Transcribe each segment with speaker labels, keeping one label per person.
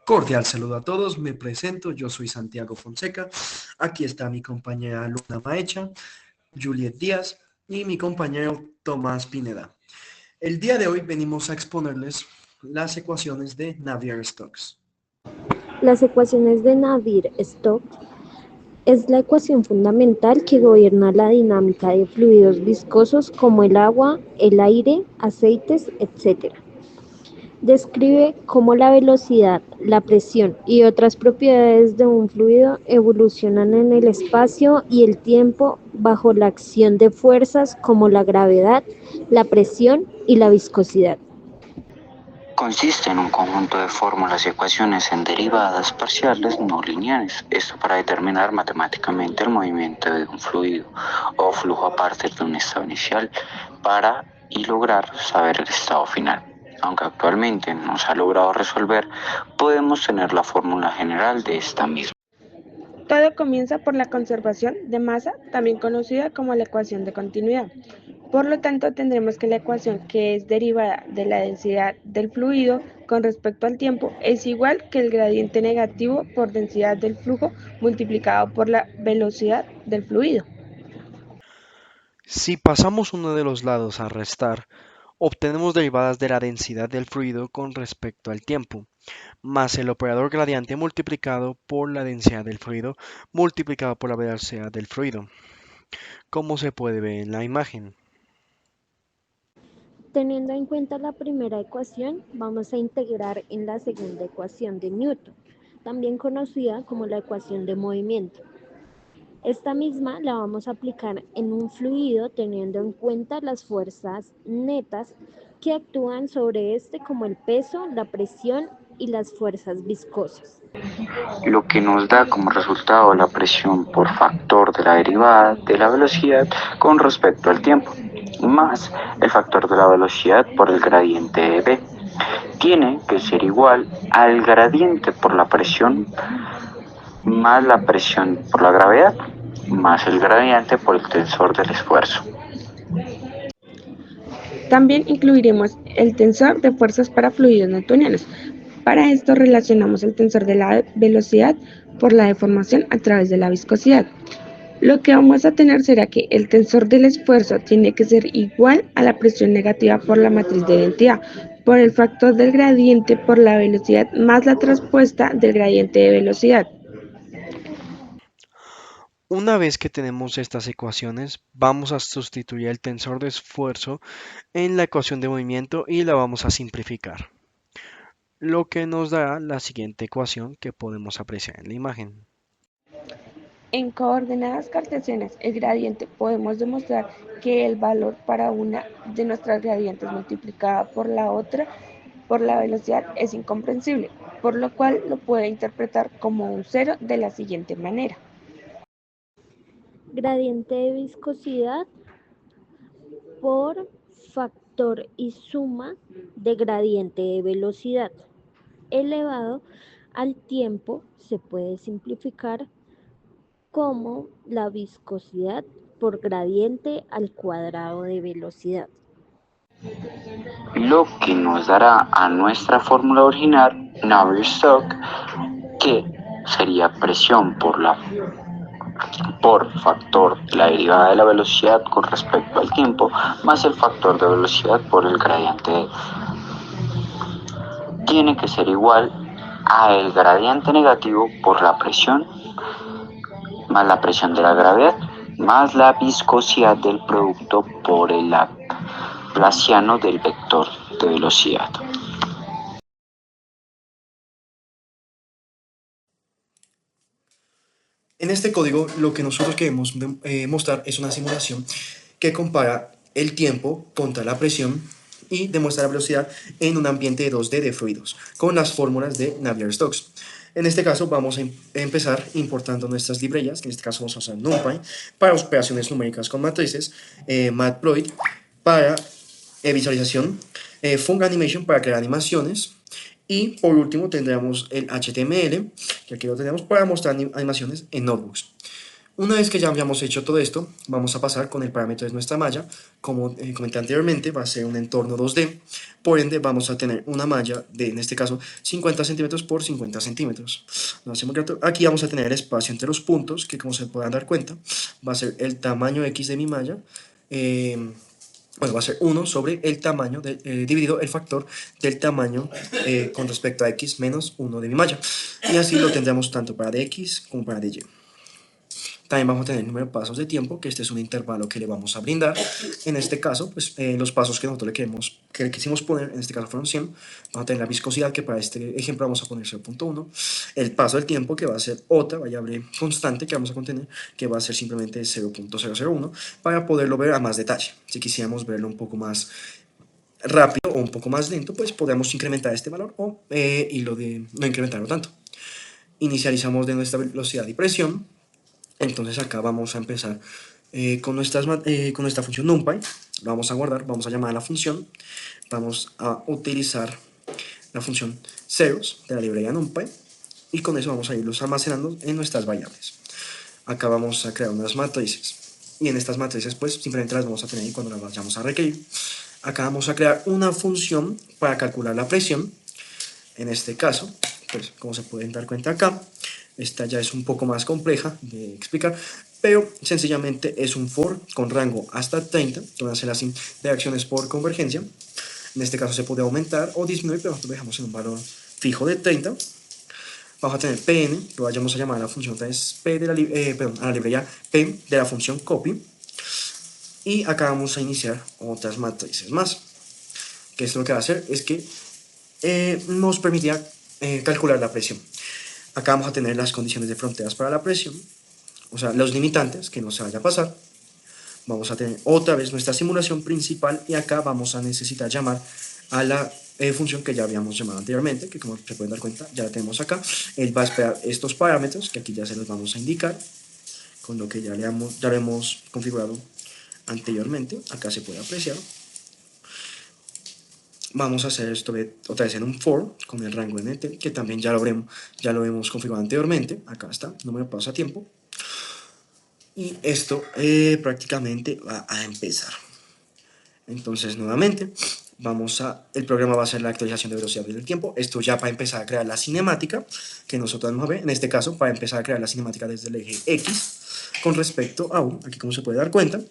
Speaker 1: Cordial saludo a todos, me presento, yo soy Santiago Fonseca, aquí está mi compañera Luna Maecha, Juliet Díaz y mi compañero Tomás Pineda. El día de hoy venimos a exponerles las ecuaciones de Navier-Stokes.
Speaker 2: Las ecuaciones de Navier-Stokes es la ecuación fundamental que gobierna la dinámica de fluidos viscosos como el agua, el aire, aceites, etc. Describe cómo la velocidad, la presión y otras propiedades de un fluido evolucionan en el espacio y el tiempo bajo la acción de fuerzas como la gravedad, la presión y la viscosidad.
Speaker 3: Consiste en un conjunto de fórmulas y ecuaciones en derivadas parciales no lineares, esto para determinar matemáticamente el movimiento de un fluido o flujo a partir de un estado inicial y lograr saber el estado final. Aunque actualmente no se ha logrado resolver, podemos tener la fórmula general de esta misma.
Speaker 4: Todo comienza por la conservación de masa, también conocida como la ecuación de continuidad. Por lo tanto, tendremos que la ecuación que es derivada de la densidad del fluido con respecto al tiempo es igual que el gradiente negativo por densidad del flujo multiplicado por la velocidad del fluido.
Speaker 5: Si pasamos uno de los lados a restar, obtenemos derivadas de la densidad del fluido con respecto al tiempo, más el operador gradiente multiplicado por la densidad del fluido multiplicado por la velocidad del fluido, como se puede ver en la imagen.
Speaker 2: Teniendo en cuenta la primera ecuación, vamos a integrar en la segunda ecuación de Newton, también conocida como la ecuación de movimiento. Esta misma la vamos a aplicar en un fluido teniendo en cuenta las fuerzas netas que actúan sobre este como el peso, la presión y las fuerzas viscosas.
Speaker 3: Lo que nos da como resultado la presión por factor de la derivada de la velocidad con respecto al tiempo, más el factor de la velocidad por el gradiente de v. Tiene que ser igual al gradiente por la presión más la presión por la gravedad, más el gradiente por el tensor del esfuerzo.
Speaker 4: También incluiremos el tensor de fuerzas para fluidos newtonianos. Para esto relacionamos el tensor de la velocidad por la deformación a través de la viscosidad. Lo que vamos a tener será que el tensor del esfuerzo tiene que ser igual a la presión negativa por la matriz de identidad, por el factor del gradiente por la velocidad más la traspuesta del gradiente de velocidad.
Speaker 5: Una vez que tenemos estas ecuaciones, vamos a sustituir el tensor de esfuerzo en la ecuación de movimiento y la vamos a simplificar, lo que nos dará la siguiente ecuación que podemos apreciar en la imagen.
Speaker 4: En coordenadas cartesianas, el gradiente podemos demostrar que el valor para una de nuestras gradientes multiplicada por la otra por la velocidad es incomprensible, por lo cual lo puede interpretar como un cero de la siguiente manera.
Speaker 2: Gradiente de viscosidad por factor y suma de gradiente de velocidad elevado al tiempo se puede simplificar como la viscosidad por gradiente al cuadrado de velocidad.
Speaker 3: Lo que nos dará a nuestra fórmula original, Navier-Stokes, que sería presión por factor de la derivada de la velocidad con respecto al tiempo, más el factor de velocidad por el gradiente tiene que ser igual a el gradiente negativo por la presión más la presión de la gravedad más la viscosidad del producto por el laplaciano del vector de velocidad.
Speaker 1: En este código lo que nosotros queremos mostrar es una simulación que compara el tiempo contra la presión y demuestra la velocidad en un ambiente 2D de fluidos con las fórmulas de Navier-Stokes. En este caso vamos a empezar importando nuestras librerías, que en este caso vamos a usar NumPy para operaciones numéricas con matrices, Matplotlib para visualización, Funkanimation para crear animaciones, y por último tendremos el HTML, que aquí lo tenemos para mostrar animaciones en notebooks. Una vez que ya hayamos hecho todo esto, vamos a pasar con el parámetro de nuestra malla. Como comenté anteriormente, va a ser un entorno 2D, por ende vamos a tener una malla de, en este caso, 50 centímetros por 50 centímetros. Aquí vamos a tener el espacio entre los puntos, que como se puedan dar cuenta, va a ser el tamaño X de mi malla, bueno, va a ser 1 sobre el tamaño, dividido el factor del tamaño con respecto a X menos 1 de mi malla. Y así lo tendremos tanto para dx como para dy. También vamos a tener el número de pasos de tiempo, que este es un intervalo que le vamos a brindar. En este caso, pues los pasos que nosotros le quisimos poner, en este caso fueron 100. Vamos a tener la viscosidad, que para este ejemplo vamos a poner 0.1. El paso del tiempo, que va a ser otra variable constante que vamos a contener, que va a ser simplemente 0.001, para poderlo ver a más detalle. Si quisiéramos verlo un poco más rápido o un poco más lento, pues podemos incrementar este valor y no incrementarlo tanto. Inicializamos de nuestra velocidad y presión. Entonces acá vamos a empezar con nuestra función NumPy. Lo vamos a guardar, vamos a llamar a la función. Vamos a utilizar la función ceros de la librería NumPy. Y con eso vamos a irlos almacenando en nuestras variables. Acá vamos a crear unas matrices. Y en estas matrices pues simplemente las vamos a tener cuando las vayamos a requerir. Acá vamos a crear una función para calcular la presión. En este caso, pues como se pueden dar cuenta acá, esta ya es un poco más compleja de explicar, pero sencillamente es un for con rango hasta 30, que van a ser las interacciones por convergencia. En este caso se puede aumentar o disminuir, pero nosotros lo dejamos en un valor fijo de 30. Vamos a tener pn, lo vamos a llamar a la función p de a la librería p de la función copy. Y acá vamos a iniciar otras matrices más, que esto lo que va a hacer es que nos permitirá calcular la presión. Acá vamos a tener las condiciones de fronteras para la presión, o sea, los limitantes que no se vaya a pasar. Vamos a tener otra vez nuestra simulación principal y acá vamos a necesitar llamar a la función que ya habíamos llamado anteriormente, que como se pueden dar cuenta ya la tenemos acá. Él va a esperar estos parámetros que aquí ya se los vamos a indicar, con lo que ya lo hemos configurado anteriormente. Acá se puede apreciar. Vamos a hacer esto otra vez en un for con el rango nt, que también ya lo hemos configurado anteriormente. Acá está, número de pasos a tiempo. Y esto prácticamente va a empezar. Entonces nuevamente el programa va a hacer la actualización de velocidad del tiempo. Esto ya para empezar a crear la cinemática que nosotros vamos a ver. En este caso, para empezar a crear la cinemática desde el eje X con respecto a U, aquí como se puede dar cuenta.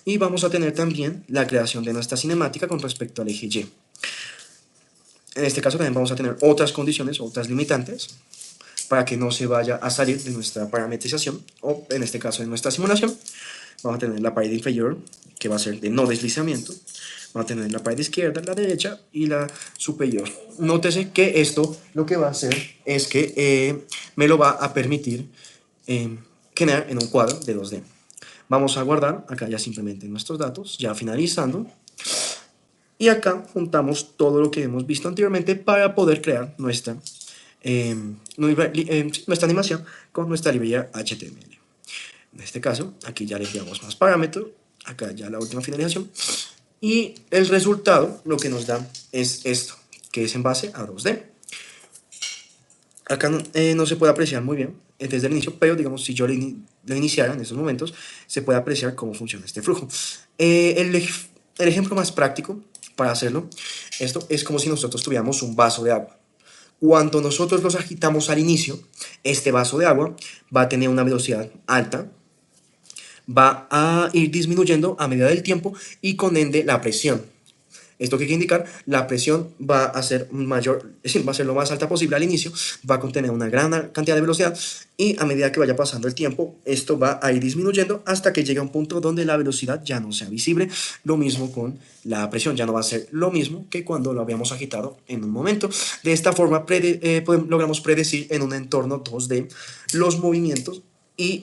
Speaker 1: Y vamos a tener también la creación de nuestra cinemática con respecto al eje Y. En este caso también vamos a tener otras condiciones, otras limitantes, para que no se vaya a salir de nuestra parametrización, o en este caso de nuestra simulación. Vamos a tener la pared inferior, que va a ser de no deslizamiento. Vamos a tener la pared izquierda, la derecha y la superior. Nótese que esto lo que va a hacer es que me lo va a permitir generar en un cuadro de 2D. Vamos a guardar acá ya simplemente nuestros datos, ya finalizando. Y acá juntamos todo lo que hemos visto anteriormente para poder crear nuestra animación con nuestra librería HTML. En este caso, aquí ya le enviamos más parámetros, acá ya la última finalización. Y el resultado lo que nos da es esto, que es en base a 2D. Acá no se puede apreciar muy bien desde el inicio, pero digamos si yo lo iniciara en estos momentos, se puede apreciar cómo funciona este flujo. El ejemplo más práctico para hacerlo, esto es como si nosotros tuviéramos un vaso de agua. Cuando nosotros los agitamos al inicio, este vaso de agua va a tener una velocidad alta, va a ir disminuyendo a medida del tiempo y con ende la presión. Esto que quiere indicar, la presión va a ser mayor, es decir, va a ser lo más alta posible al inicio, va a contener una gran cantidad de velocidad y a medida que vaya pasando el tiempo, esto va a ir disminuyendo hasta que llegue a un punto donde la velocidad ya no sea visible. Lo mismo con la presión, ya no va a ser lo mismo que cuando lo habíamos agitado en un momento. De esta forma logramos predecir en un entorno 2D los movimientos y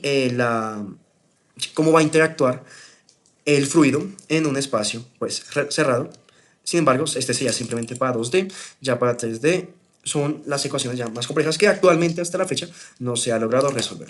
Speaker 1: cómo va a interactuar el fluido en un espacio pues, cerrado. Sin embargo, este sería simplemente para 2D, ya para 3D son las ecuaciones ya más complejas que actualmente hasta la fecha no se ha logrado resolver.